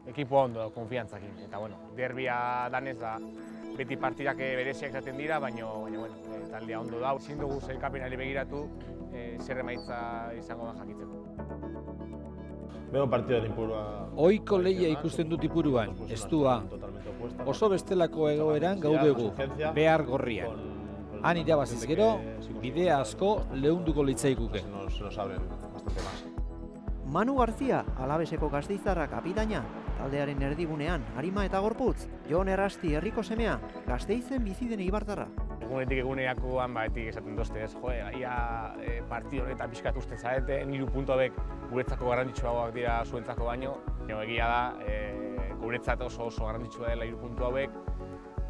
ekipo ondo, konfiantzakin. Eta, bueno, derbia danez da, beti partidak bereziak izaten dira, baina taldea ondo da. Ezin dugu sailkapenari begiratu, zer emaitza izango da jakitzeko. Veo partido de Ipurua. Ohiko lehia ikusten dut Ipuruan, estua. Oso bestelako egoeran gaudegu, behar gorrian. Han irabaziz gero, bidea asko leunduko litzaiguke. Manu Garzia, Alabeseko Gasteiztarra kapitaina, taldearen erdigunean, Arima eta Gorputz, Jon Errasti herriko semea, Gasteizen bizi den eibartarra. Egunetik egunerakoan, etik esaten dozte ez, ia partido honetan pixkat usten zarete, 3 puntu hauek guretzako garrantzitsuagoak dira zuentzako baino. Egia da, guretzat oso garrantzitsua dela 3 puntu hauek,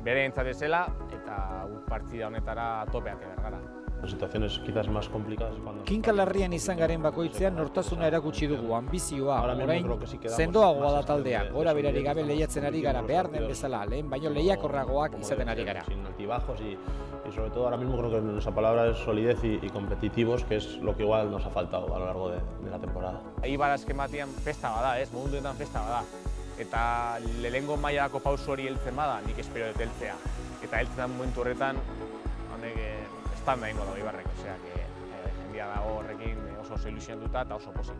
bere entzat ezela, eta partida honetara topeak behar gara. Situaciones quizás más complicadas cuando Kinkalarrian izan garen bakoitzean nortasuna erakutsi dugu, ambizioa, orain sendoagoa da taldea, gora berari gabe lehiatzen ari gara, behar den bezala, lehen baino lehiakorragoak izaten ari gara. Sin altibajos y sobre todo ahora mismo creo que nuestra palabra es solidez y competitivos, que es lo que igual nos ha faltado a lo largo de la temporada. Eibar azken batean festa bada, momentuetan festa bada. Eta lehengo mailako pauso hori heltzen bada, nik espero dut heltzea. Eta heltzen momentu horretan, honek estanda ingo dago Eibarrek, osea, jendia dago horrekin oso ilusionatuta eta oso pozik.